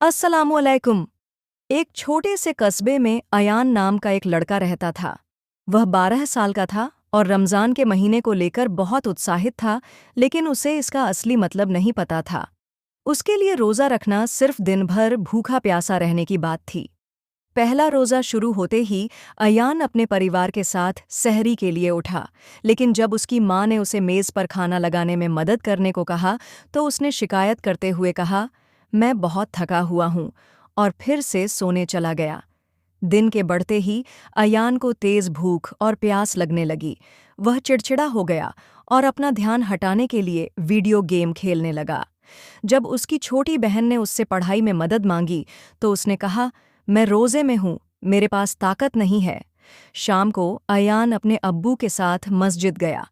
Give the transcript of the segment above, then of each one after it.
अस्सलामुअलैकुम। एक छोटे से कस्बे में अयान नाम का एक लड़का रहता था। वह 12 साल का था और रमज़ान के महीने को लेकर बहुत उत्साहित था, लेकिन उसे इसका असली मतलब नहीं पता था। उसके लिए रोज़ा रखना सिर्फ दिन भर भूखा प्यासा रहने की बात थी। पहला रोज़ा शुरू होते ही अयान अपने परिवार के साथ सहरी के लिए उठा, लेकिन जब उसकी माँ ने उसे मेज़ पर खाना लगाने में मदद करने को कहा, तो उसने शिकायत करते हुए कहा, मैं बहुत थका हुआ हूँ, और फिर से सोने चला गया। दिन के बढ़ते ही अयान को तेज़ भूख और प्यास लगने लगी। वह चिड़चिड़ा हो गया और अपना ध्यान हटाने के लिए वीडियो गेम खेलने लगा। जब उसकी छोटी बहन ने उससे पढ़ाई में मदद मांगी, तो उसने कहा, मैं रोज़े में हूँ, मेरे पास ताकत नहीं है। शाम को अयान अपने अब्बू के साथ मस्जिद गया।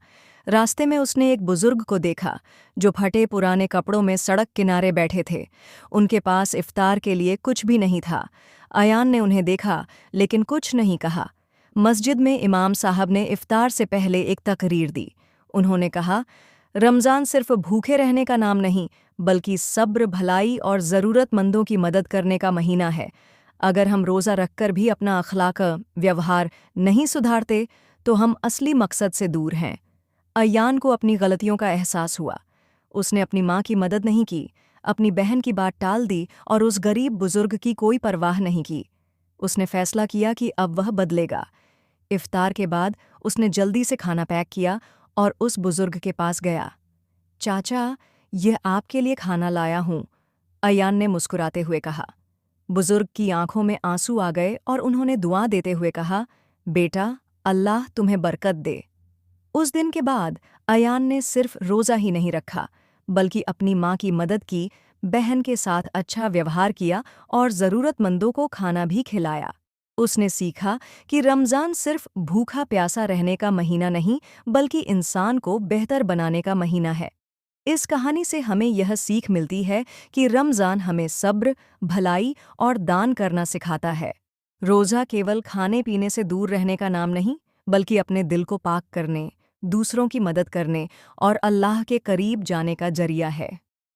रास्ते में उसने एक बुजुर्ग को देखा, जो फटे पुराने कपड़ों में सड़क किनारे बैठे थे। उनके पास इफ्तार के लिए कुछ भी नहीं था। अयान ने उन्हें देखा, लेकिन कुछ नहीं कहा। मस्जिद में इमाम साहब ने इफ्तार से पहले एक तकरीर दी। उन्होंने कहा, रमज़ान सिर्फ भूखे रहने का नाम नहीं, बल्कि सब्र, भलाई और ज़रूरतमंदों की मदद करने का महीना है। अगर हम रोज़ा रखकर भी अपना अखलाक, व्यवहार नहीं सुधारते, तो हम असली मकसद से दूर हैं। अयान को अपनी गलतियों का एहसास हुआ। उसने अपनी माँ की मदद नहीं की, अपनी बहन की बात टाल दी और उस गरीब बुजुर्ग की कोई परवाह नहीं की। उसने फैसला किया कि अब वह बदलेगा। इफ्तार के बाद उसने जल्दी से खाना पैक किया और उस बुजुर्ग के पास गया। चाचा, यह आपके लिए खाना लाया हूँ, अयान ने मुस्कुराते हुए कहा। बुजुर्ग की आंखों में आंसू आ गए और उन्होंने दुआ देते हुए कहा, बेटा, अल्लाह तुम्हें बरकत दे। उस दिन के बाद अयान ने सिर्फ रोज़ा ही नहीं रखा, बल्कि अपनी माँ की मदद की, बहन के साथ अच्छा व्यवहार किया और ज़रूरतमंदों को खाना भी खिलाया। उसने सीखा कि रमज़ान सिर्फ भूखा प्यासा रहने का महीना नहीं, बल्कि इंसान को बेहतर बनाने का महीना है। इस कहानी से हमें यह सीख मिलती है कि रमज़ान हमें सब्र, भलाई और दान करना सिखाता है। रोज़ा केवल खाने पीने से दूर रहने का नाम नहीं, बल्कि अपने दिल को पाक करने, दूसरों की मदद करने और अल्लाह के करीब जाने का जरिया है।